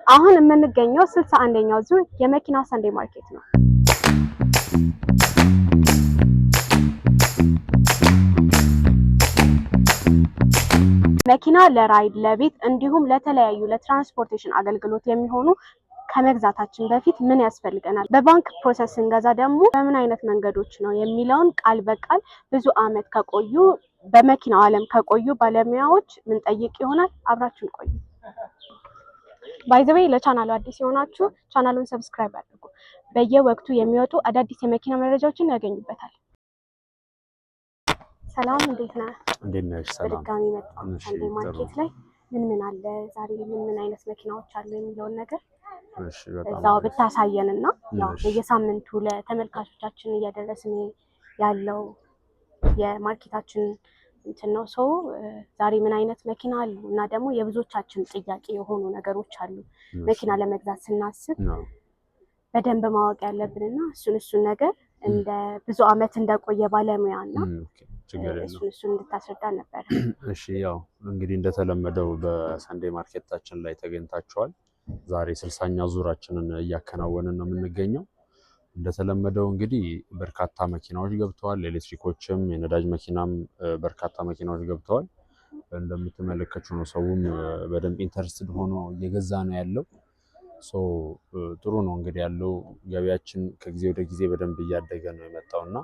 አሁን የምንገኘው 61ኛው ዙር የመኪና ሰንዴ ማርኬት ነው። መኪና ለራይድ ለቤት እንዲሁም ለተለያዩ ለትራንስፖርቴሽን አገልግሎት የሚሆኑ ከመግዛታችን በፊት ምን ያስፈልገናል፣ በባንክ ፕሮሰስ እንገዛ ደግሞ በምን አይነት መንገዶች ነው የሚለውን ቃል በቃል ብዙ አመት ከቆዩ በመኪናው ዓለም ከቆዩ ባለሙያዎች ምን ጠይቅ ይሆናል። አብራችሁን ቆዩ። ባይ ዘ ዌይ ለቻናሉ አዲስ የሆናችሁ ቻናሉን ሰብስክራይብ አድርጉ። በየወቅቱ የሚወጡ አዳዲስ የመኪና መረጃዎችን ያገኙበታል። ሰላም፣ እንዴት ነህ? እንዴት ነሽ? ሰላም። በድጋሚ መጣሁ። ሰንዴ ማርኬት ላይ ምን አለ ዛሬ፣ ምን አይነት መኪናዎች አሉ የሚለውን ነገር እዛው ብታሳየንና ያው በየሳምንቱ ለተመልካቾቻችን እያደረስን ያለው የማርኬታችን እንትን ነው። ሰው ዛሬ ምን አይነት መኪና አሉ እና ደግሞ የብዙዎቻችን ጥያቄ የሆኑ ነገሮች አሉ መኪና ለመግዛት ስናስብ በደንብ ማወቅ ያለብንና እሱን ነገር እንደ ብዙ አመት እንደቆየ ባለሙያና እሱን እንድታስረዳ ነበር። እሺ፣ ያው እንግዲህ እንደተለመደው በሰንዴ ማርኬታችን ላይ ተገኝታችኋል። ዛሬ 60ኛ ዙራችንን እያከናወንን ነው የምንገኘው። እንደተለመደው እንግዲህ በርካታ መኪናዎች ገብተዋል። ኤሌክትሪኮችም የነዳጅ መኪናም በርካታ መኪናዎች ገብተዋል። እንደምትመለከቱ ነው። ሰውም በደንብ ኢንተረስትድ ሆኖ እየገዛ ነው ያለው። ጥሩ ነው እንግዲህ ያለው ገበያችን ከጊዜ ወደ ጊዜ በደንብ እያደገ ነው የመጣውና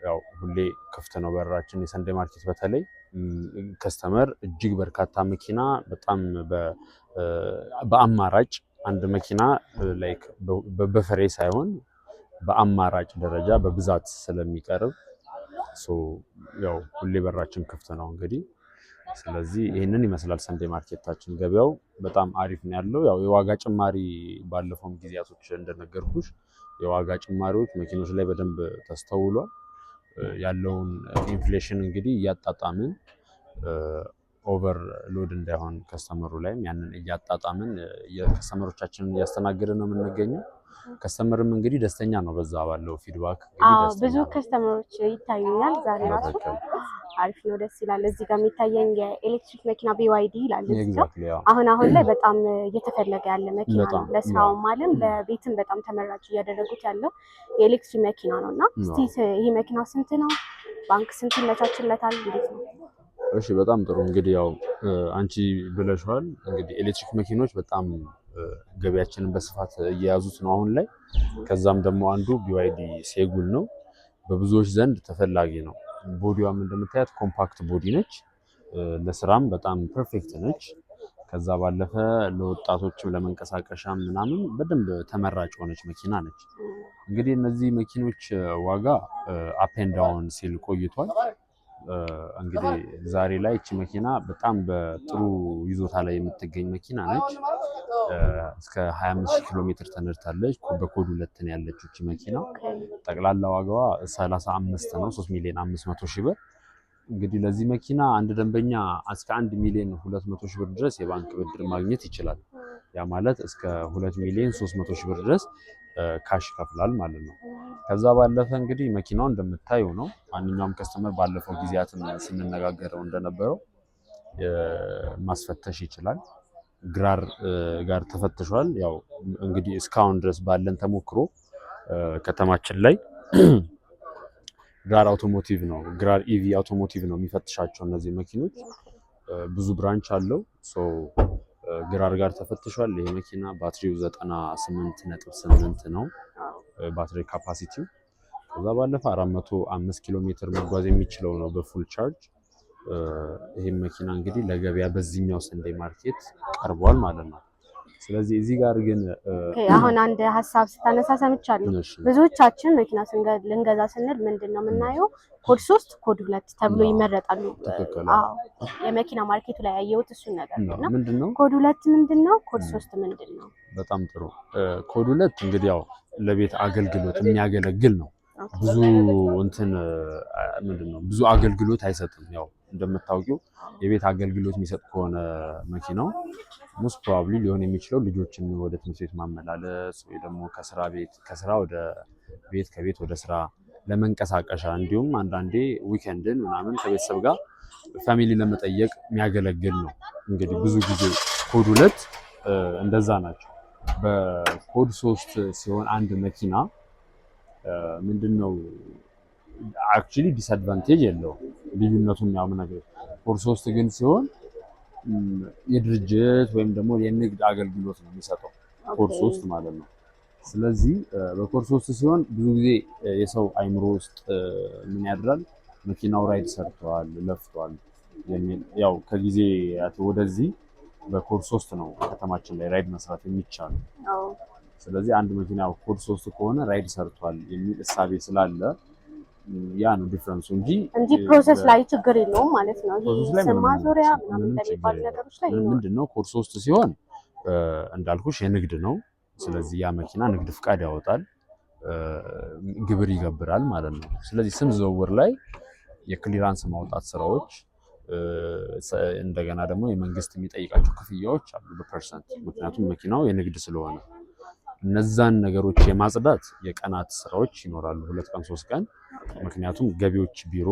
ያው ሁሌ ክፍት ነው በራችን። የሰንዴ ማርኬት በተለይ ከስተመር እጅግ በርካታ መኪና በጣም በአማራጭ አንድ መኪና ላይክ በፍሬ ሳይሆን በአማራጭ ደረጃ በብዛት ስለሚቀርብ ያው ሁሌ በራችን ክፍት ነው እንግዲህ። ስለዚህ ይሄንን ይመስላል ሰንዴ ማርኬታችን። ገበያው በጣም አሪፍ ነው ያለው። ያው የዋጋ ጭማሪ ባለፈውም ጊዜያቶች እንደነገርኩሽ የዋጋ ጭማሪዎች መኪኖች ላይ በደንብ ተስተውሏል። ያለውን ኢንፍሌሽን እንግዲህ እያጣጣምን ኦቨር ሎድ እንዳይሆን ከስተመሩ ላይም ያንን እያጣጣምን የከስተመሮቻችንን እያስተናገድን ነው የምንገኘው። ከስተመርም እንግዲህ ደስተኛ ነው በዛ ባለው ፊድባክ። ብዙ ከስተመሮች ይታዩኛል ዛሬ ራሱ አሪፍ ነው፣ ደስ ይላል። እዚህ ጋር የሚታየኝ የኤሌክትሪክ መኪና BYD ይላል። አሁን ላይ በጣም እየተፈለገ ያለ መኪና ነው። ለስራውም አለም ለቤትም በጣም ተመራጭ እያደረጉት ያለው የኤሌክትሪክ መኪና ነውና እስቲ ይሄ መኪና ስንት ነው? ባንክ ስንት ይመቻችለታል? እንዴት ነው? እሺ፣ በጣም ጥሩ። እንግዲህ ያው አንቺ ብለሽዋል። እንግዲህ ኤሌክትሪክ መኪኖች በጣም ገበያችንን በስፋት እየያዙት ነው አሁን ላይ። ከዛም ደግሞ አንዱ BYD ሴጉል ነው። በብዙዎች ዘንድ ተፈላጊ ነው። ቦዲዋም እንደምታያት ኮምፓክት ቦዲ ነች። ለስራም በጣም ፐርፌክት ነች። ከዛ ባለፈ ለወጣቶችም ለመንቀሳቀሻም ምናምን በደንብ ተመራጭ ሆነች መኪና ነች። እንግዲህ እነዚህ መኪኖች ዋጋ አፕ ኤንድ ዳውን ሲል ቆይቷል። እንግዲህ ዛሬ ላይ እቺ መኪና በጣም በጥሩ ይዞታ ላይ የምትገኝ መኪና ነች። እስከ 25 ኪሎ ሜትር ተነድታለች። በኮድ 2 ነው ያለችው እቺ መኪና። ጠቅላላ ዋጋዋ 35 ነው፣ 3,500,000 ብር። እንግዲህ ለዚህ መኪና አንድ ደንበኛ እስከ 1,200,000 ብር ድረስ የባንክ ብድር ማግኘት ይችላል። ያ ማለት እስከ 2,300,000 ብር ድረስ ካሽ ይከፍላል ማለት ነው። ከዛ ባለፈ እንግዲህ መኪናው እንደምታዩ ነው። ማንኛውም ከስተመር ባለፈው ጊዜያትን ስንነጋገረው እንደነበረው ማስፈተሽ ይችላል። ግራር ጋር ተፈትሿል። ያው እንግዲህ እስካሁን ድረስ ባለን ተሞክሮ ከተማችን ላይ ግራር አውቶሞቲቭ ነው፣ ግራር ኢቪ አውቶሞቲቭ ነው የሚፈትሻቸው እነዚህ መኪኖች። ብዙ ብራንች አለው። ግራር ጋር ተፈትሿል። ይሄ መኪና ባትሪው 98.8 ነው ባትሪ ካፓሲቲው። ከዛ ባለፈ 405 ኪሎ ሜትር መጓዝ የሚችለው ነው በፉል ቻርጅ። ይሄን መኪና እንግዲህ ለገበያ በዚህኛው ሰንዴ ማርኬት ቀርቧል ማለት ነው። ስለዚህ እዚህ ጋር ግን አሁን አንድ ሀሳብ ስታነሳ ሰምቻለሁ። ብዙዎቻችን መኪና ልንገዛ ስንል ምንድነው የምናየው? ኮድ 3 ኮድ 2 ተብሎ ይመረጣሉ። የመኪና ማርኬቱ ላይ ያየሁት እሱን ነገር ነው። ምንድነው ኮድ 2 ምንድነው? ኮድ 3 ምንድነው? በጣም ጥሩ። ኮድ 2 እንግዲህ ያው ለቤት አገልግሎት የሚያገለግል ነው። ብዙ ምንድነው ብዙ አገልግሎት አይሰጥም። ያው እንደምታውቂው የቤት አገልግሎት የሚሰጥ ከሆነ መኪናው ሞስት ፕሮባብሊ ሊሆን የሚችለው ልጆችን ወደ ትምህርት ቤት ማመላለስ ወይ ደግሞ ከስራ ወደ ቤት ከቤት ወደ ስራ ለመንቀሳቀሻ እንዲሁም አንዳንዴ ዊኬንድን ምናምን ከቤተሰብ ጋር ፋሚሊ ለመጠየቅ የሚያገለግል ነው። እንግዲህ ብዙ ጊዜ ኮድ 2 እንደዛ ናቸው። በኮድ 3 ሲሆን አንድ መኪና ምንድነው አክቹሊ ዲስአድቫንቴጅ የለውም ልዩነቱን ያው ነገር ኮድ 3 ግን ሲሆን የድርጅት ወይም ደግሞ የንግድ አገልግሎት ነው የሚሰጠው ኮድ 3 ማለት ነው። ስለዚህ በኮድ 3 ሲሆን ብዙ ጊዜ የሰው አይምሮ ውስጥ ምን ያድራል መኪናው ራይድ ሰርቷል ለፍቷል የሚል ያው ከጊዜ ወደዚህ በኮድ 3 ነው ከተማችን ላይ ራይድ መስራት የሚቻለው። ስለዚህ አንድ መኪና ኮድ 3 ከሆነ ራይድ ሰርቷል የሚል እሳቤ ስላለ ያ ነው ዲፈረንሱ እንጂ ፕሮሰስ ላይ ችግር የለውም ማለት ነው። ይሄ ማዞሪያ ምናምን እንደሚባሉ ነገሮች ላይ ምንድነው ኮድ 3 ሲሆን እንዳልኩሽ የንግድ ነው። ስለዚህ ያ መኪና ንግድ ፍቃድ ያወጣል፣ ግብር ይገብራል ማለት ነው። ስለዚህ ስም ዝውውር ላይ የክሊራንስ ማውጣት ስራዎች እንደገና ደግሞ የመንግስት የሚጠይቃቸው ክፍያዎች አሉ በፐርሰንት ምክንያቱም መኪናው የንግድ ስለሆነ እነዛን ነገሮች የማጽዳት የቀናት ስራዎች ይኖራሉ 2 ቀን 3 ቀን ምክንያቱም ገቢዎች ቢሮ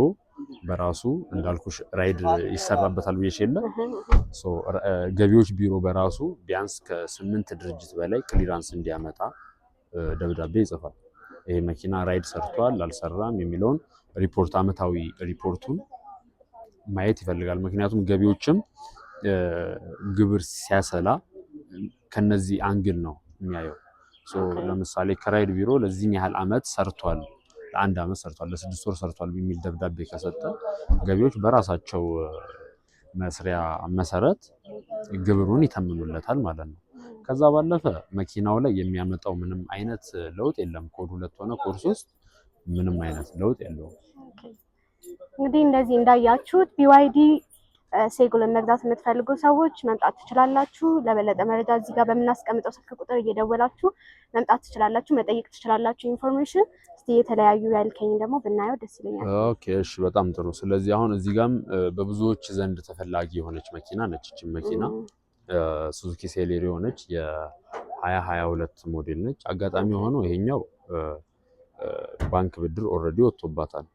በራሱ እንዳልኩሽ ራይድ ይሰራበታል ብዬሽ የለ ገቢዎች ቢሮ በራሱ ቢያንስ ከ8 ድርጅት በላይ ክሊራንስ እንዲያመጣ ደብዳቤ ይጽፋል። ይሄ መኪና ራይድ ሰርቷል አልሰራም የሚለውን ሪፖርት አመታዊ ሪፖርቱን ማየት ይፈልጋል። ምክንያቱም ገቢዎችም ግብር ሲያሰላ ከነዚህ አንግል ነው የሚያየው። ለምሳሌ ከራይድ ቢሮ ለዚህን ያህል አመት ሰርቷል፣ ለአንድ አመት ሰርቷል፣ ለ6 ወር ሰርቷል የሚል ደብዳቤ ከሰጠ ገቢዎች በራሳቸው መስሪያ መሰረት ግብሩን ይተምኑለታል ማለት ነው። ከዛ ባለፈ መኪናው ላይ የሚያመጣው ምንም አይነት ለውጥ የለም። ኮድ 2 ሆነ ኮድ 3 ምንም አይነት ለውጥ የለውም። እንግዲህ እንደዚህ እንዳያችሁት BYD ሴጉልን መግዛት የምትፈልጉ ሰዎች መምጣት ትችላላችሁ። ለበለጠ መረጃ እዚህ ጋር በምናስቀምጠው ስልክ ቁጥር እየደወላችሁ መምጣት ትችላላችሁ፣ መጠየቅ ትችላላችሁ ኢንፎርሜሽን። እስቲ የተለያዩ ያልከኝ ደግሞ ብናየው ደስ ይለኛል። ኦኬ እሺ፣ በጣም ጥሩ። ስለዚህ አሁን እዚህ ጋርም በብዙዎች ዘንድ ተፈላጊ የሆነች መኪና ነች። እቺ መኪና ሱዙኪ ሴሌሪ የሆነች የ2022 ሞዴል ነች። አጋጣሚ ሆኖ ይሄኛው ባንክ ብድር ኦልሬዲ ወጥቶባታል።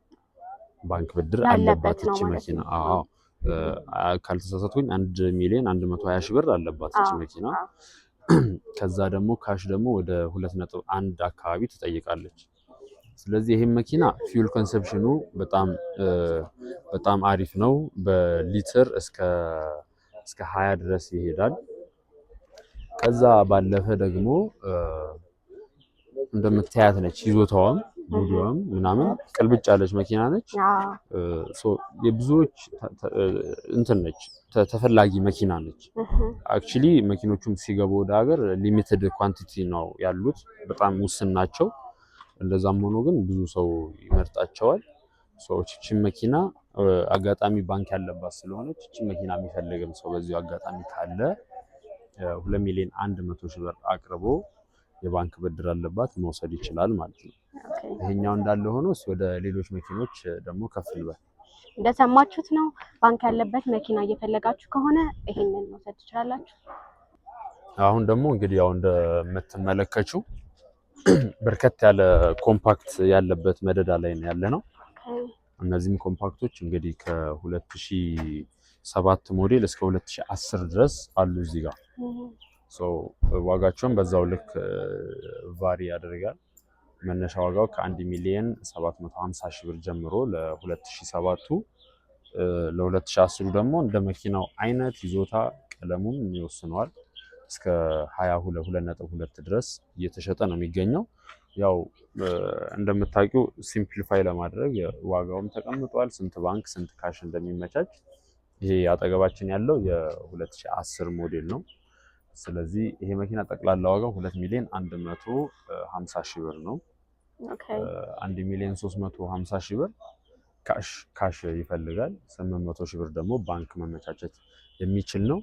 ባንክ ብድር አለባት እቺ መኪና። አዎ ካልተሳሳትኩኝ 1,120,000 ብር አለባት እቺ መኪና። ከዛ ደግሞ ካሽ ደግሞ ወደ 2.1 አካባቢ ትጠይቃለች። ስለዚህ ይሄን መኪና ፊውል ኮንሰምፕሽኑ በጣም አሪፍ ነው። በሊትር እስከ 20 ድረስ ይሄዳል። ከዛ ባለፈ ደግሞ እንደምታያት ነች ይዞታዋም ቪዲዮም ምናምን ቅልብጭ ያለች መኪና ነች። የብዙዎች እንትን ነች ተፈላጊ መኪና ነች። አክቹሊ መኪኖቹም ሲገቡ ወደ ሀገር ሊሚትድ ኳንቲቲ ነው ያሉት፣ በጣም ውስን ናቸው። እንደዛም ሆኖ ግን ብዙ ሰው ይመርጣቸዋል። እቺን መኪና አጋጣሚ ባንክ ያለባት ስለሆነች እቺን መኪና የሚፈልግም ሰው በዚሁ አጋጣሚ ካለ 2,100,000 ብር አቅርቦ የባንክ ብድር አለባት መውሰድ ይችላል ማለት ነው። ይሄኛው እንዳለ ሆኖ ወደ ሌሎች መኪኖች ደግሞ ከፍ ይላል። እንደሰማችሁት ነው። ባንክ ያለበት መኪና እየፈለጋችሁ ከሆነ ይሄንን መውሰድ ትችላላችሁ። አሁን ደግሞ እንግዲህ ያው እንደምትመለከቹ በርከት ያለ ኮምፓክት ያለበት መደዳ ላይ ነው ያለ ነው። እነዚህም ኮምፓክቶች እንግዲህ ከ2007 ሞዴል እስከ 2010 ድረስ አሉ እዚህ ጋር። ዋጋቸውን በዛው ልክ ቫሪ ያደርጋል። መነሻ ዋጋው ከ1,750,000 ብር ጀምሮ ለ2007ቱ፣ ለ2010 ደግሞ እንደ መኪናው አይነት ይዞታ ቀለሙም ይወስነዋል እስከ 22.2 ድረስ እየተሸጠ ነው የሚገኘው። ያው እንደምታውቂው ሲምፕሊፋይ ለማድረግ ዋጋውም ተቀምጧል፣ ስንት ባንክ ስንት ካሽ እንደሚመቻች። ይሄ አጠገባችን ያለው የ2010 ሞዴል ነው። ስለዚህ ይሄ መኪና ጠቅላላ ዋጋው 2,150,000 ብር ነው። 1,350,000 ብር ካሽ ይፈልጋል። 800,000 ብር ደግሞ ባንክ መመቻቸት የሚችል ነው።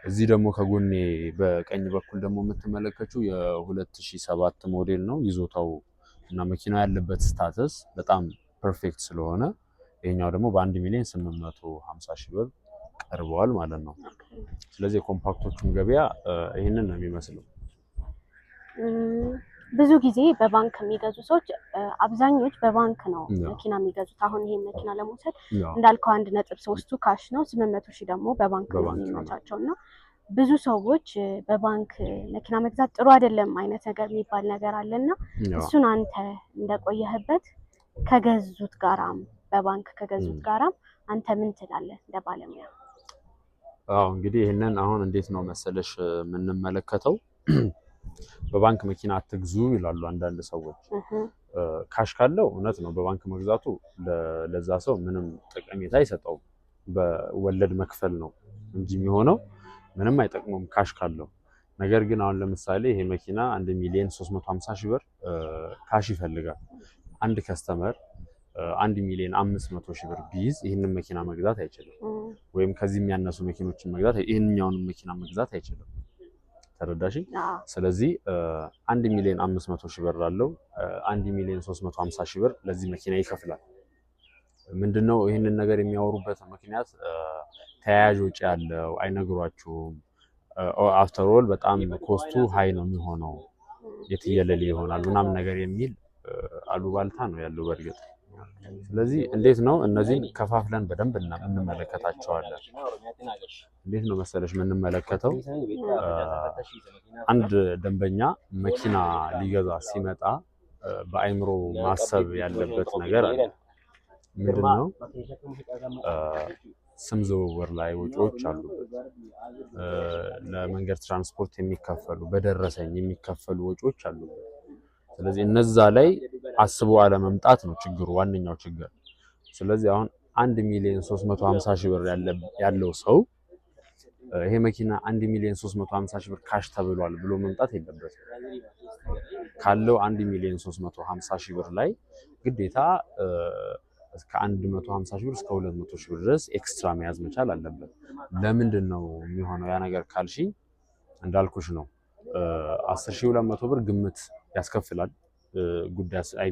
እዚህ ደግሞ ከጎኔ በቀኝ በኩል ደግሞ የምትመለከቱት የ2007 ሞዴል ነው። ይዞታው እና መኪናው ያለበት ስታተስ በጣም ፐርፌክት ስለሆነ ይሄኛው ደግሞ በ1,850,000 ብር ቀርበዋል ማለት ነው። ስለዚህ የኮምፓክቶቹም ገበያ ይሄንን ነው የሚመስለው። ብዙ ጊዜ በባንክ የሚገዙ ሰዎች አብዛኞች በባንክ ነው መኪና የሚገዙት። አሁን ይሄን መኪና ለመውሰድ እንዳልከው 1.3ቱ ካሽ ነው፣ 800,000 ደግሞ በባንክ ነው የሚመቻቸው እና ብዙ ሰዎች በባንክ መኪና መግዛት ጥሩ አይደለም አይነት ነገር የሚባል ነገር አለና እሱን አንተ እንደቆየህበት ከገዙት ጋራም በባንክ ከገዙት ጋራም አንተ ምን ትላለህ እንደ ባለሙያ? እንግዲህ ይሄንን አሁን እንዴት ነው መሰለሽ የምንመለከተው በባንክ መኪና አትግዙ ይላሉ አንዳንድ ሰዎች። ካሽ ካለው እውነት ነው በባንክ መግዛቱ ለዛ ሰው ምንም ጠቀሜታ አይሰጠውም። በወለድ መክፈል ነው እንጂ የሚሆነው ምንም አይጠቅሙም ካሽ ካለው። ነገር ግን አሁን ለምሳሌ ይሄ መኪና 1,350,000 ብር ካሽ ይፈልጋል። አንድ ከስተመር 1,500,000 ብር ቢይዝ ይህንን መኪና መግዛት አይችልም። ወይም ከዚህ የሚያነሱ መኪኖችን መግዛት ይሄንኛውን መኪና መግዛት አይችልም። ተረዳሽኝ? ስለዚህ 1,500,000 ብር አለው 1,350,000 ብር ለዚህ መኪና ይከፍላል። ምንድነው ይህንን ነገር የሚያወሩበት ምክንያት ተያያዥ ወጪ ያለው አይነግሯችሁም። አፍተር ኦል በጣም ኮስቱ ሃይ ነው የሚሆነው የትየለሌ ይሆናል ምናምን ነገር የሚል አሉባልታ ነው ያለው በእርግጥ። ስለዚህ እንዴት ነው እነዚህን ከፋፍለን በደንብ እንመለከታቸዋለን። እንዴት ነው መሰለሽ የምንመለከተው አንድ ደንበኛ መኪና ሊገዛ ሲመጣ በአይምሮ ማሰብ ያለበት ነገር አለ። ምንድነው ስም ዝውውር ላይ ወጪዎች አሉበት። ለመንገድ ትራንስፖርት የሚከፈሉ በደረሰኝ የሚከፈሉ ወጪዎች አሉበት። ስለዚህ እነዛ ላይ አስቦ አለመምጣት ነው ችግሩ፣ ዋነኛው ችግር። ስለዚህ አሁን 1,350,000 ብር ያለው ሰው ይሄ መኪና 1,350,000 ብር ካሽ ተብሏል ብሎ መምጣት የለበትም። ካለው 1,350,000 ብር ላይ ግዴታ እስከ 150,000 ብር እስከ 200,000 ብር ድረስ ኤክስትራ መያዝ መቻል አለበት። ለምንድን ነው የሚሆነው ያ ነገር ካልሽ እንዳልኩሽ ነው 10,200 ብር ግምት ያስከፍላል ጉዳይ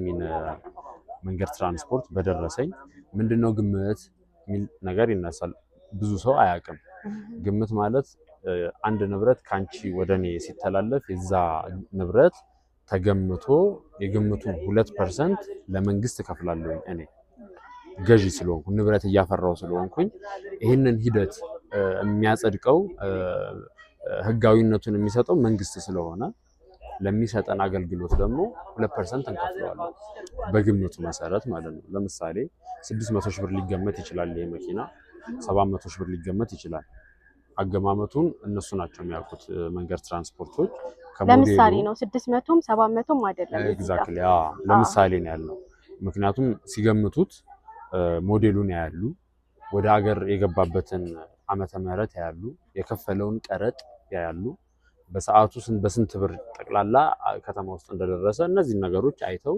መንገድ ትራንስፖርት በደረሰኝ። ምንድነው ግምት የሚል ነገር ይነሳል። ብዙ ሰው አያውቅም። ግምት ማለት አንድ ንብረት ካንቺ ወደኔ ሲተላለፍ የዛ ንብረት ተገምቶ የግምቱን 2% ለመንግስት እከፍላለሁ እኔ ገዢ ስለሆንኩ ንብረት እያፈራው ስለሆንኩኝ ይህንን ሂደት የሚያጸድቀው ህጋዊነቱን የሚሰጠው መንግስት ስለሆነ ለሚሰጠን አገልግሎት ደግሞ 2% እንከፍለዋለን በግምቱ መሰረት ማለት ነው። ለምሳሌ 600,000 ብር ሊገመት ይችላል ይሄ መኪና 700,000 ብር ሊገመት ይችላል። አገማመቱን እነሱ ናቸው የሚያውቁት መንገድ ትራንስፖርቶች። ለምሳሌ ነው 600ም 700ም አይደለም። ኤግዛክትሊ ለምሳሌ ነው ያለው። ምክንያቱም ሲገምቱት ሞዴሉን ያያሉ፣ ወደ ሀገር የገባበትን ዓመተ ምህረት ያያሉ፣ የከፈለውን ቀረጥ ያያሉ፣ በሰዓቱ በስንት ብር ጠቅላላ ከተማ ውስጥ እንደደረሰ እነዚህ ነገሮች አይተው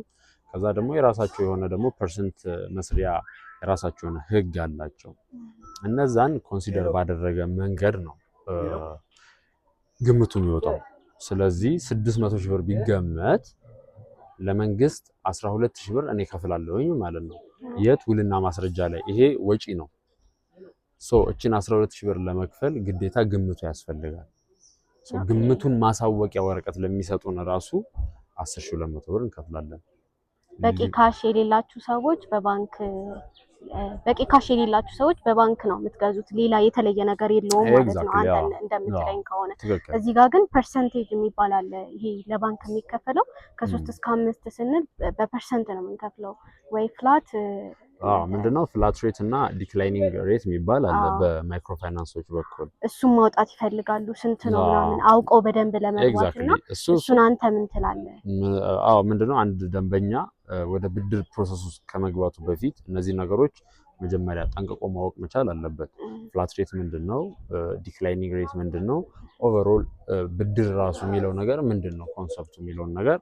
ከዛ ደግሞ የራሳቸው የሆነ ደግሞ ፐርሰንት መስሪያ የራሳቸው የሆነ ህግ አላቸው። እነዛን ኮንሲደር ባደረገ መንገድ ነው ግምቱን ይወጣው። ስለዚህ 600,000 ብር ቢገመት ለመንግስት 12,000 ብር እኔ ከፍላለሁኝ ማለት ነው። የት ውልና ማስረጃ ላይ ይሄ ወጪ ነው። እቺን 12,000 ብር ለመክፈል ግዴታ ግምቱ ያስፈልጋል። ግምቱን ማሳወቂያ ወረቀት ለሚሰጡን ራሱ 10,200 ብር እንከፍላለን። በቂ ካሽ የሌላችሁ ሰዎች በባንክ ነው የምትገዙት። ሌላ የተለየ ነገር የለውም ማለት ነው አንተ እንደምትለኝ ከሆነ። እዚህ ጋር ግን ፐርሰንቴጅ የሚባል አለ። ይሄ ለባንክ የሚከፈለው ከ3 እስከ 5 ስንል በፐርሰንት ነው የምንከፍለው ወይ ፍላት ምንድነው ፍላት ሬት እና ዲክላይኒንግ ሬት የሚባል አለ በማይክሮ ፋይናንሶች በኩል። እሱን ማውጣት ይፈልጋሉ ስንት ነው ምናምን አውቀው በደንብ ለመግባትና እሱን አንተ ምን ትላለህ? ምንድነው አንድ ደንበኛ ወደ ብድር ፕሮሰስ ውስጥ ከመግባቱ በፊት እነዚህ ነገሮች መጀመሪያ ጠንቅቆ ማወቅ መቻል አለበት። ፍላት ሬት ምንድነው? ዲክላይኒንግ ሬት ምንድነው? ኦቨርኦል ብድር ራሱ የሚለው ነገር ምንድነው? ኮንሰፕቱ የሚለውን ነገር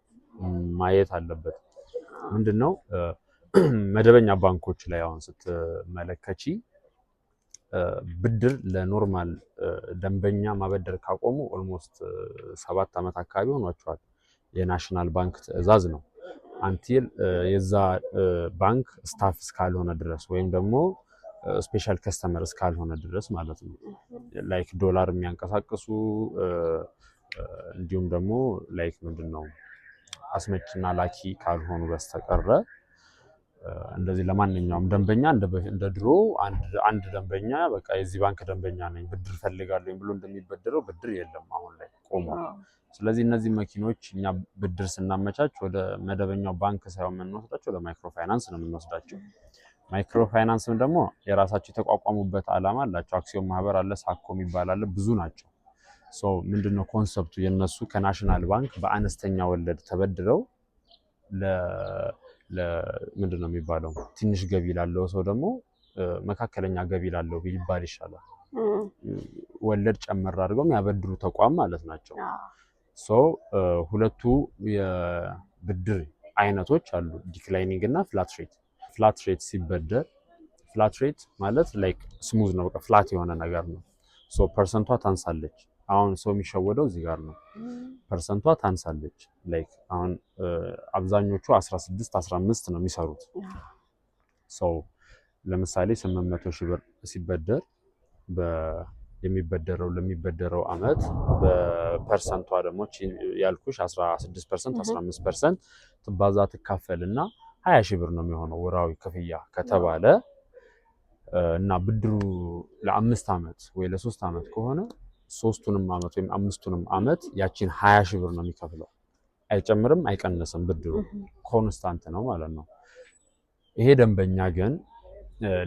ማየት አለበት። ምንድነው መደበኛ ባንኮች ላይ አሁን ስትመለከቺ ብድር ለኖርማል ደንበኛ ማበደር ካቆሙ ኦልሞስት 7 ዓመት አካባቢ ሆኗቸዋል። የናሽናል ባንክ ትዕዛዝ ነው። አንቲል የዛ ባንክ ስታፍ እስካልሆነ ድረስ ወይም ደግሞ ስፔሻል ከስተመር እስካልሆነ ድረስ ማለት ነው። ላይክ ዶላር የሚያንቀሳቅሱ እንዲሁም ደግሞ ላይክ ምንድነው አስመጭና ላኪ ካልሆኑ በስተቀረ እንደዚህ ለማንኛውም ደንበኛ እንደ ድሮ አንድ ደንበኛ በቃ የዚህ ባንክ ደንበኛ ነኝ ብድር ፈልጋለሁ ብሎ እንደሚበደረው ብድር የለም አሁን ላይ ቆሞ። ስለዚህ እነዚህ መኪኖች እኛ ብድር ስናመቻች ወደ መደበኛው ባንክ ሳይሆን የምንወስዳቸው ወደ ማይክሮ ፋይናንስ ነው የምንወስዳቸው። ማይክሮ ፋይናንስም ደግሞ የራሳቸው የተቋቋሙበት ዓላማ አላቸው። አክሲዮን ማህበር አለ፣ ሳኮ የሚባል አለ፣ ብዙ ናቸው። ምንድነው ኮንሰፕቱ የነሱ ከናሽናል ባንክ በአነስተኛ ወለድ ተበድረው ምንድነው የሚባለው ትንሽ ገቢ ላለው ሰው ደግሞ መካከለኛ ገቢ ላለው ቢባል ይሻላል። ወለድ ጨመር አድርገው የሚያበድሩ ተቋም ማለት ናቸው። ሁለቱ የብድር አይነቶች አሉ፣ ዲክላይኒንግ እና ፍላት ሬት። ፍላት ሬት ሲበደር ፍላት ሬት ማለት ላይክ ስሙዝ ነው፣ በቃ ፍላት የሆነ ነገር ነው። ፐርሰንቷ ታንሳለች። አሁን ሰው የሚሸወደው እዚህ ጋር ነው። ፐርሰንቷ ታንሳለች። ላይክ አሁን አብዛኞቹ 16 15 ነው የሚሰሩት። ለምሳሌ 800 ሺህ ብር ሲበደር ለሚበደረው አመት በፐርሰንቷ ደግሞ ያልኩሽ 16% 15% ትባዛ ትካፈልና 20 ሺህ ብር ነው የሚሆነው ወራዊ ክፍያ ከተባለ እና ብድሩ ለ5 አመት ወይ ለ3 አመት ከሆነ 3ቱንም አመት ወይም 5ቱንም አመት ያቺን 20 ሺህ ብር ነው የሚከፍለው። አይጨምርም አይቀንስም፣ ብድሩ ኮንስታንት ነው ማለት ነው። ይሄ ደንበኛ ግን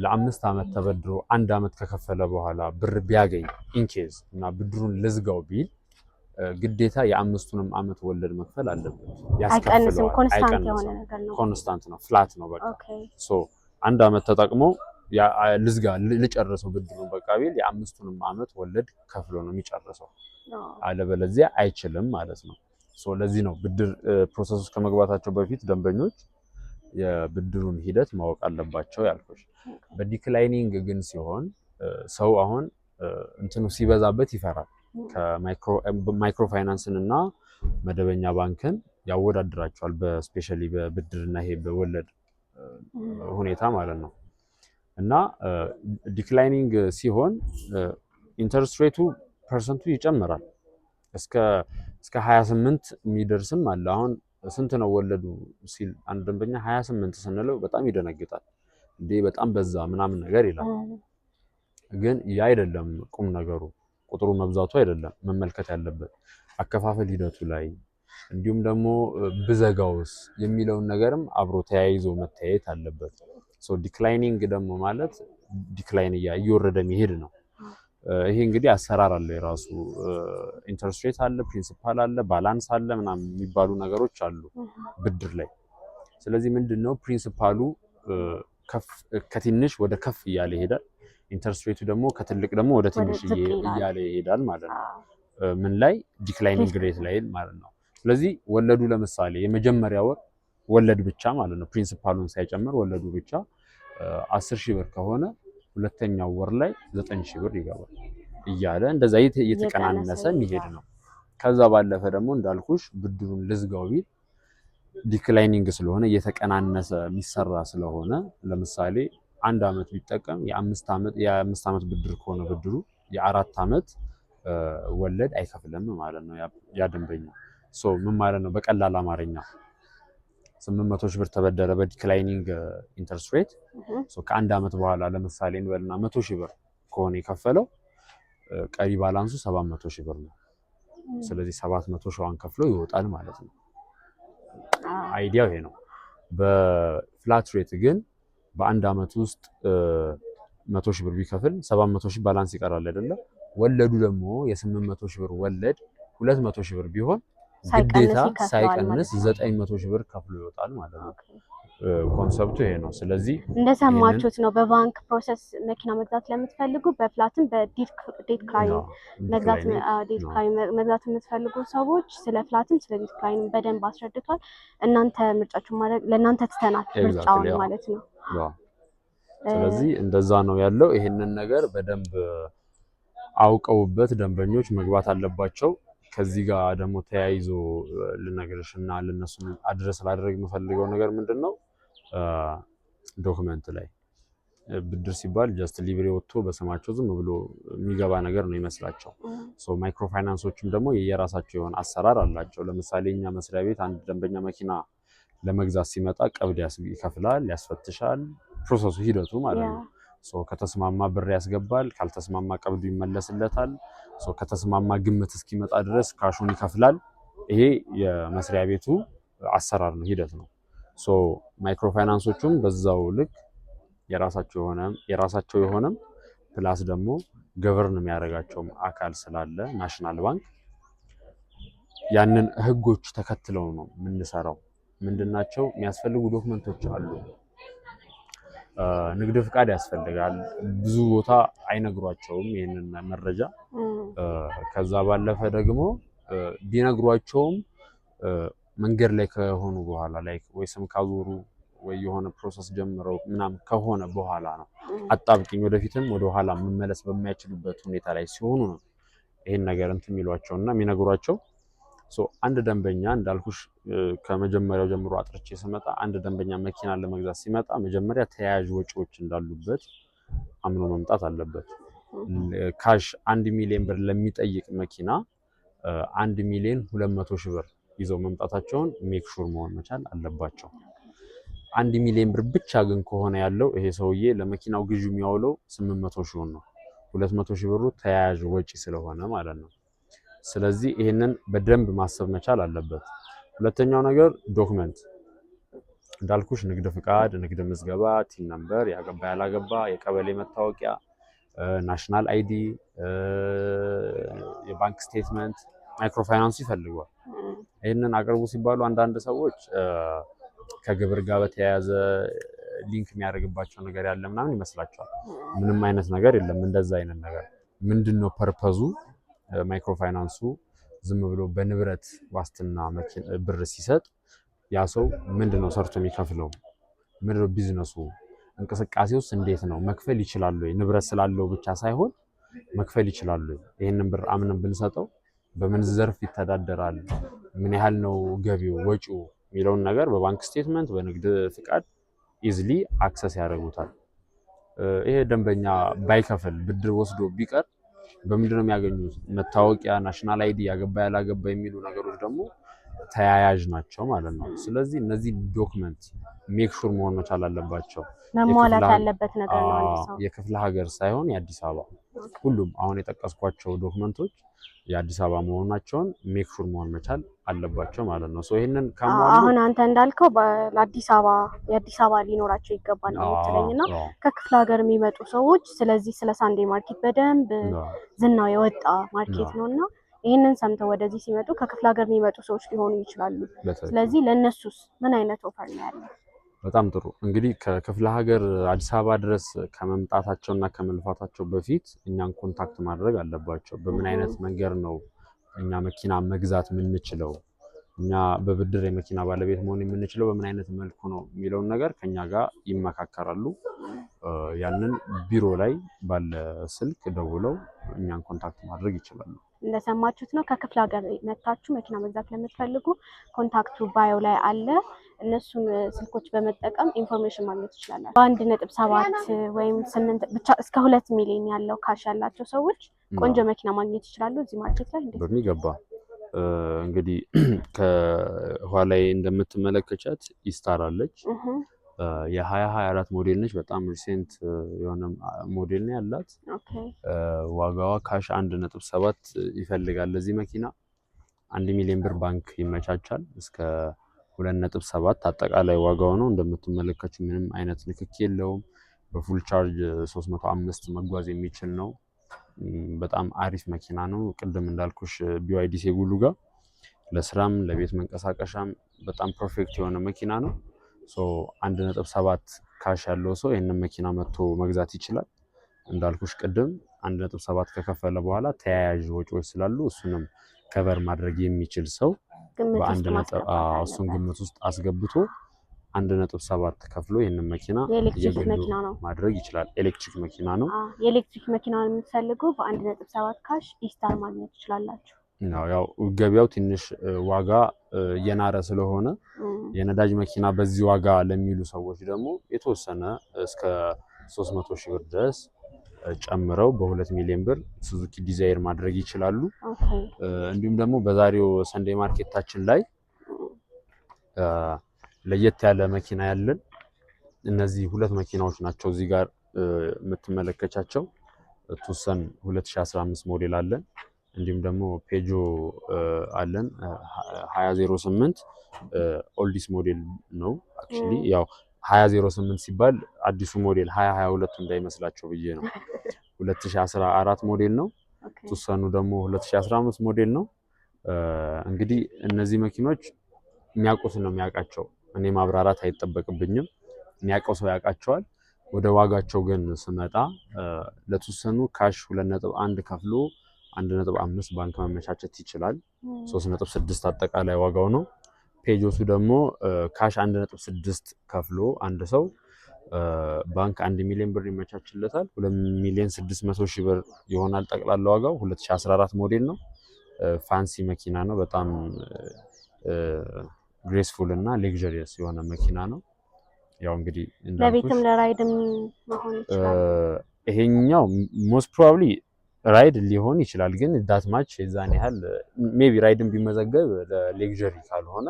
ለ5 አመት ተበድሮ 1 አመት ከከፈለ በኋላ ብር ቢያገኝ ኢንኬዝ እና ብድሩን ልዝጋው ቢል ግዴታ የ5ቱንም አመት ወለድ መክፈል አለበት። አይቀንስም፣ ኮንስታንት የሆነ ነገር ነው። ኮንስታንት ነው፣ ፍላት ነው በቃ። 1 አመት ተጠቅሞ ልጨርሰው ብድሩን በቃ ቢል የ5ቱንም አመት ወለድ ከፍሎ ነው የሚጨርሰው። አለበለዚያ አይችልም ማለት ነው። ለዚህ ነው ብድር ፕሮሰስ ውስጥ ከመግባታቸው በፊት ደንበኞች የብድሩን ሂደት ማወቅ አለባቸው ያልኩሽ። በዲክላይኒንግ ግን ሲሆን ሰው አሁን እንትኑ ሲበዛበት ይፈራል። ከማይክሮ ፋይናንስን እና መደበኛ ባንክን ያወዳድራቸዋል፣ በስፔሻሊ በብድርና ይሄ በወለድ ሁኔታ ማለት ነው። እና ዲክላይኒንግ ሲሆን ኢንተረስት ሬቱ ፐርሰንቱ ይጨምራል እስከ 28 የሚደርስም አለ። አሁን ስንት ነው ወለዱ ሲል አንድ ደንበኛ 28 ስንለው በጣም ይደነግጣል። እንዴ በጣም በዛ ምናምን ነገር ይላል። ግን ያ አይደለም ቁም ነገሩ፣ ቁጥሩ መብዛቱ አይደለም መመልከት ያለበት አከፋፈል ሂደቱ ላይ እንዲሁም ደግሞ ብዘጋውስ የሚለውን ነገርም አብሮ ተያይዞ መታየት አለበት። ዲክላይኒንግ ደግሞ ማለት ዲክላይን እየወረደ መሄድ ነው። ይሄ እንግዲህ አሰራር አለ፣ የራሱ ኢንተረስት ሬት አለ፣ ፕሪንሲፓል አለ፣ ባላንስ አለ ምናምን የሚባሉ ነገሮች አሉ ብድር ላይ። ስለዚህ ምንድነው ፕሪንሲፓሉ ከትንሽ ወደ ከፍ እያለ ይሄዳል፣ ኢንተረስት ሬቱ ደግሞ ከትልቅ ደግሞ ወደ ትንሽ እያለ ይሄዳል ማለት ነው። ምን ላይ ዲክላይኒንግ ሬት ላይ ማለት ነው። ስለዚህ ወለዱ ለምሳሌ የመጀመሪያ ወር ወለድ ብቻ ማለት ነው፣ ፕሪንሲፓሉን ሳይጨምር ወለዱ ብቻ 10 ሺህ ብር ከሆነ ሁለተኛው ወር ላይ 9 ሺህ ብር ይገባል እያለ እንደዛ እየተቀናነሰ የሚሄድ ነው። ከዛ ባለፈ ደግሞ እንዳልኩሽ ብድሩን ልዝጋው ቢል ዲክላይኒንግ ስለሆነ እየተቀናነሰ የሚሰራ ስለሆነ ለምሳሌ 1 አመት ቢጠቀም የ5 አመት ብድር ከሆነ ብድሩ የ4 አመት ወለድ አይከፍልም ማለት ነው ያ ደንበኛ። ምን ማለት ነው በቀላል አማርኛ 800 ሺህ ብር ተበደረ በዲክላይኒንግ ኢንተረስት ሬት። ከ1 አመት በኋላ ለምሳሌ እንበልና 100 ሺህ ብር ከሆነ የከፈለው ቀሪ ባላንሱ 700 ሺህ ብር ነው። ስለዚህ 700 ሺዋን ከፍሎ ይወጣል ማለት ነው። አይዲያው ይሄ ነው። በፍላት ሬት ግን በ1 አመት ውስጥ 100 ሺህ ብር ቢከፍል 700 ሺህ ባላንስ ይቀራል አይደለ? ወለዱ ደግሞ የ800 ሺህ ብር ወለድ 200 ሺህ ብር ቢሆን ግዴታ ሳይቀንስ 900 ሺህ ብር ከፍሎ ይወጣል ማለት ነው። ኮንሰፕቱ ይሄ ነው። ስለዚህ እንደሰማችሁት ነው። በባንክ ፕሮሰስ መኪና መግዛት ለምትፈልጉ በፍላትም በዴት ክራይ መግዛት የምትፈልጉ ሰዎች ስለ ፍላትም ስለ ዴት ክራይ በደንብ አስረድቷል። እናንተ ምርጫችሁን ማድረግ ለእናንተ ትተናል፣ ምርጫውን ማለት ነው። ስለዚህ እንደዛ ነው ያለው። ይሄንን ነገር በደንብ አውቀውበት ደንበኞች መግባት አለባቸው። ከዚህ ጋር ደግሞ ተያይዞ ልነግርሽና ለነሱ አድረስ ላደረግ የምፈልገው ነገር ምንድነው፣ ዶክመንት ላይ ብድር ሲባል ጀስት ሊብሬ ወጥቶ በስማቸው ዝም ብሎ የሚገባ ነገር ነው ይመስላቸው። ማይክሮ ፋይናንሶችም ደግሞ የራሳቸው የሆነ አሰራር አላቸው። ለምሳሌ እኛ መስሪያ ቤት አንድ ደንበኛ መኪና ለመግዛት ሲመጣ ቀብድ ይከፍላል፣ ያስፈትሻል። ፕሮሰሱ ሂደቱ ማለት ነው። ከተስማማ ብር ያስገባል፣ ካልተስማማ ቀብዱ ይመለስለታል። ከተስማማ ግምት እስኪመጣ ድረስ ካሹን ይከፍላል። ይሄ የመስሪያ ቤቱ አሰራር ነው፣ ሂደት ነው። ማይክሮ ፋይናንሶቹም በዛው ልክ የራሳቸው የሆነ ፕላስ ደግሞ ገቨርን የሚያደርጋቸው አካል ስላለ ናሽናል ባንክ ያንን ህጎች ተከትለው ነው የምንሰራው። ምንድናቸው የሚያስፈልጉ ዶክመንቶች አሉ። ንግድ ፍቃድ ያስፈልጋል። ብዙ ቦታ አይነግሯቸውም ይሄንን መረጃ። ከዛ ባለፈ ደግሞ ቢነግሯቸውም መንገድ ላይ ከሆኑ በኋላ ላይ ወይ ስም ካዞሩ ወይ የሆነ ፕሮሰስ ጀምረው ምናምን ከሆነ በኋላ ነው አጣብቂኝ ወደፊትም ወደ ኋላ መመለስ በማይችሉበት ሁኔታ ላይ ሲሆኑ ነው ይሄን ነገር እንትን የሚሏቸውና የሚነግሯቸው። አንድ ደንበኛ እንዳልኩሽ ከመጀመሪያው ጀምሮ አጥርቼ ስመጣ አንድ ደንበኛ መኪና ለመግዛት ሲመጣ መጀመሪያ ተያያዥ ወጪዎች እንዳሉበት አምኖ መምጣት አለበት። ካሽ 1 ሚሊዮን ብር ለሚጠይቅ መኪና 1 ሚሊዮን 200 ሺህ ብር ይዘው መምጣታቸውን ሜክ ሹር መሆን መቻል አለባቸው። 1 ሚሊዮን ብር ብቻ ግን ከሆነ ያለው ይሄ ሰውዬ ለመኪናው ግዢ የሚያውለው 800 ሺህ ነው። 200 ሺህ ብሩ ተያያዥ ወጪ ስለሆነ ማለት ነው። ስለዚህ ይሄንን በደንብ ማሰብ መቻል አለበት። ሁለተኛው ነገር ዶክመንት እንዳልኩሽ ንግድ ፍቃድ፣ ንግድ ምዝገባ፣ ቲን ነምበር፣ ያገባ ያላገባ፣ የቀበሌ መታወቂያ፣ ናሽናል አይዲ፣ የባንክ ስቴትመንት፣ ማይክሮ ፋይናንስ ይፈልጋል። ይሄንን አቅርቡ ሲባሉ አንዳንድ ሰዎች ከግብር ጋር በተያያዘ ሊንክ የሚያደርግባቸው ነገር ያለ ምናምን ይመስላቸዋል። ምንም አይነት ነገር የለም እንደዛ አይነት ነገር። ምንድነው ፐርፐዙ? ማይክሮ ፋይናንሱ ዝም ብሎ በንብረት ዋስትና ብር ሲሰጥ ያ ሰው ምንድነው ሰርቶ የሚከፍለው? ምንድነው ቢዝነሱ? እንቅስቃሴውስ እንዴት ነው? መክፈል ይችላል ወይ? ንብረት ስላለው ብቻ ሳይሆን መክፈል ይችላል ወይ? ይሄንን ብር አምነን ብንሰጠው በምን ዘርፍ ይተዳደራል? ምን ያህል ነው ገቢው፣ ወጪው የሚለውን ነገር በባንክ ስቴትመንት፣ በንግድ ፍቃድ ኢዝሊ አክሰስ ያደርጉታል። ይሄ ደንበኛ ባይከፍል ብድር ወስዶ ቢቀር በምንድነው የሚያገኙት? መታወቂያ፣ ናሽናል አይዲ፣ ያገባ ያላገባ የሚሉ ነገሮች ደግሞ ተያያዥ ናቸው ማለት ነው። ስለዚህ እነዚህ ዶክመንት ሜክ ሹር መሆን መቻል አለባቸው። መሟላት ያለበት ነገር ነው። አንድ ሰው የክፍለ ሀገር ሳይሆን የአዲስ አበባ ሁሉም አሁን የጠቀስኳቸው ዶክመንቶች የአዲስ አበባ መሆናቸውን ሜክ ሹር መሆን መቻል አለባቸው ማለት ነው። ይሄንን ካሟሉ አሁን አንተ እንዳልከው ለአዲስ አበባ የአዲስ አበባ ሊኖራቸው ይገባል ነው የምትለኝና ከክፍለ ሀገር የሚመጡ ሰዎች ስለዚህ ስለ ሳንዴ ማርኬት በደንብ ዝናው የወጣ ማርኬት ነውና ይሄንን ሰምተው ወደዚህ ሲመጡ ከክፍለ ሀገር የሚመጡ ሰዎች ሊሆኑ ይችላሉ። ስለዚህ ለነሱስ ምን አይነት ኦፈር ነው ያለው? በጣም ጥሩ። እንግዲህ ከክፍለ ሀገር አዲስ አበባ ድረስ ከመምጣታቸውና ከመልፋታቸው በፊት እኛን ኮንታክት ማድረግ አለባቸው። በምን አይነት መንገድ ነው እኛ መኪና መግዛት የምንችለው፣ እኛ በብድር የመኪና ባለቤት መሆን የምንችለው በምን አይነት መልኩ ነው የሚለውን ነገር ከኛ ጋር ይመካከራሉ። ያንን ቢሮ ላይ ባለ ስልክ ደውለው እኛን ኮንታክት ማድረግ ይችላሉ። እንደሰማችሁት ነው። ከክፍለ ሀገር መታችሁ መኪና መግዛት ለምትፈልጉ ኮንታክቱ ባዮ ላይ አለ። እነሱን ስልኮች በመጠቀም ኢንፎርሜሽን ማግኘት ትችላላችሁ። በ1.7 ወይም 8 ብቻ እስከ 2 ሚሊዮን ያለው ካሽ ያላቸው ሰዎች ቆንጆ መኪና ማግኘት ይችላሉ እዚህ ማርኬት ላይ። እንዴት በሚገባ እንግዲህ ከኋላ እንደምትመለከቻት ኢስታር አለች። የ2024 ሞዴል ነች። በጣም ሪሴንት የሆነ ሞዴል ነው ያላት። ዋጋዋ ካሽ 1.7 ይፈልጋል ለዚህ መኪና። 1 ሚሊዮን ብር ባንክ ይመቻቻል። እስከ 2.7 አጠቃላይ ዋጋው ነው። እንደምትመለከቱ ምንም አይነት ንክኪ የለውም። በፉል ቻርጅ 305 መጓዝ የሚችል ነው። በጣም አሪፍ መኪና ነው። ቅድም እንዳልኩሽ BYD ሴጉሉ ጋር ለስራም ለቤት መንቀሳቀሻም በጣም ፐርፌክት የሆነ መኪና ነው። 1.7 ካሽ ያለው ሰው ይሄንን መኪና መጥቶ መግዛት ይችላል። እንዳልኩሽ ቅድም 1.7 ከከፈለ በኋላ ተያያዥ ወጪዎች ስላሉ እሱንም ከቨር ማድረግ የሚችል ሰው እሱን ግምት ውስጥ አስገብቶ 1.7 ከፍሎ ይሄንን መኪና የኤሌክትሪክ መኪና ነው ማድረግ ይችላል። ኤሌክትሪክ መኪና ነው። የኤሌክትሪክ መኪናውን የምትፈልጉ በ1.7 ካሽ ኢስታር ማግኘት ትችላላችሁ። ያው ገበያው ትንሽ ዋጋ እየናረ ስለሆነ የነዳጅ መኪና በዚህ ዋጋ ለሚሉ ሰዎች ደግሞ የተወሰነ እስከ 300 ሺህ ብር ድረስ ጨምረው በ2 ሚሊዮን ብር ሱዙኪ ዲዛይር ማድረግ ይችላሉ። እንዲሁም ደግሞ በዛሬው ሰንዴ ማርኬታችን ላይ ለየት ያለ መኪና ያለን እነዚህ ሁለት መኪናዎች ናቸው። እዚህ ጋር የምትመለከቻቸው ቱሰን 2015 ሞዴል አለን። እንዲሁም ደግሞ ፔጆ አለን 2008 ኦልዲስ ሞዴል ነው። አክቹሊ ያው 2008 ሲባል አዲሱ ሞዴል 2022 እንዳይመስላቸው ብዬ ነው። 2014 ሞዴል ነው። ቱሰኑ ደግሞ 2015 ሞዴል ነው። እንግዲህ እነዚህ መኪኖች የሚያውቁት ነው የሚያውቃቸው። እኔ ማብራራት አይጠበቅብኝም። የሚያውቀው ሰው ያውቃቸዋል። ወደ ዋጋቸው ግን ስመጣ ለቱሰኑ ካሽ 2.1 ከፍሎ 1.5 ባንክ መመቻቸት ይችላል። 3.6 አጠቃላይ ዋጋው ነው። ፔጆቱ ደግሞ ካሽ 1.6 ከፍሎ አንድ ሰው ባንክ 1 ሚሊዮን ብር ይመቻችለታል። 2,600,000 ብር ይሆናል ጠቅላላ ዋጋው። 2014 ሞዴል ነው። ፋንሲ መኪና ነው። በጣም ግሬስፉል እና ሌክዠሪየስ የሆነ መኪና ነው። ያው እንግዲህ ለቤትም ለራይድም መሆን ይችላል። ይሄኛው ሞስት ፕሮባብሊ ራይድ ሊሆን ይችላል፣ ግን ዳት ማች የዛን ያህል ሜቢ ራይድም ቢመዘገብ ለሌክዠሪ ካልሆነ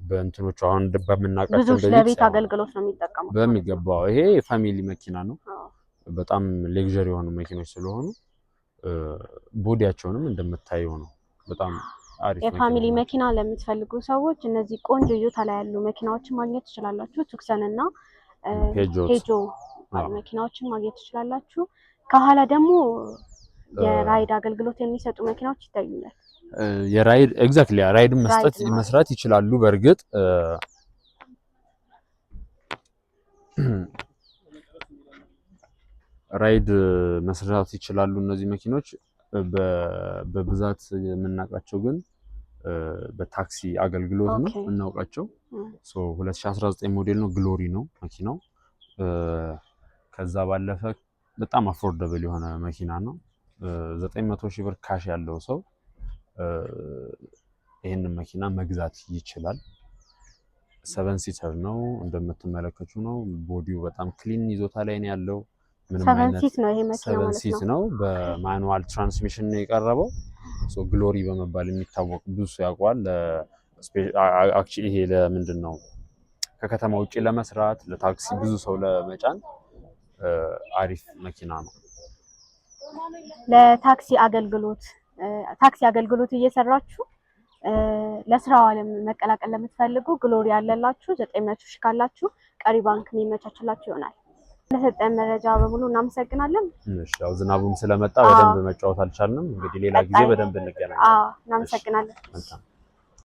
በእንትኖቹ አሁን በምናውቃቸው ብዙ ለቤት አገልግሎት ነው የሚጠቀሙት በሚገባው። ይሄ ፋሚሊ መኪና ነው። በጣም ሌክዠሪ የሆኑ መኪኖች ስለሆኑ ቦዲያቸውንም እንደምታየው ነው። በጣም አሪፍ የፋሚሊ መኪና ለምትፈልጉ ሰዎች እነዚህ ቆንጆ እይታ ላይ ያሉ መኪናዎችን ማግኘት ትችላላችሁ። ቱክሰን እና ፔጆ መኪናዎችን ማግኘት ትችላላችሁ። ከኋላ ደግሞ የራይድ አገልግሎት የሚሰጡ መኪናዎች ይታዩኛል። የራይድ ኤግዛክትሊ ራይድ መስራት ይችላሉ። በእርግጥ ራይድ መስራት ይችላሉ እነዚህ መኪኖች። በብዛት የምናውቃቸው ግን በታክሲ አገልግሎት ነው እናውቃቸው። 2019 ሞዴል ነው። ግሎሪ ነው መኪናው። ከዛ ባለፈ በጣም አፎርደብል የሆነ መኪና ነው። 900,000 ብር ካሽ ያለው ሰው ይሄንን መኪና መግዛት ይችላል። 7 ሲተር ነው እንደምትመለከቱ ነው። ቦዲው በጣም ክሊን ይዞታ ላይ ነው ያለው። ምንም አይነት 7 ሲት ነው። በማኑዋል ትራንስሚሽን ነው የቀረበው። ግሎሪ በመባል የሚታወቅ ብዙ ሰው ያውቀዋል። አክቹሊ ይሄ ለምንድን ነው ከከተማ ውጪ ለመስራት ለታክሲ ብዙ ሰው ለመጫን አሪፍ መኪና ነው። ለታክሲ አገልግሎት እየሰራችሁ ለስራው ዓለም መቀላቀል ለምትፈልጉ ግሎሪ ያለላችሁ 900,000 ካላችሁ ቀሪ ባንክ የሚመቻችላችሁ ይሆናል። ለሰጠን መረጃ በሙሉ እናመሰግናለን። እሺ፣ ያው ዝናቡም ስለመጣ በደንብ መጫወት አልቻልንም። እንግዲህ ሌላ ጊዜ በደንብ እንገናኛለን። እናመሰግናለን።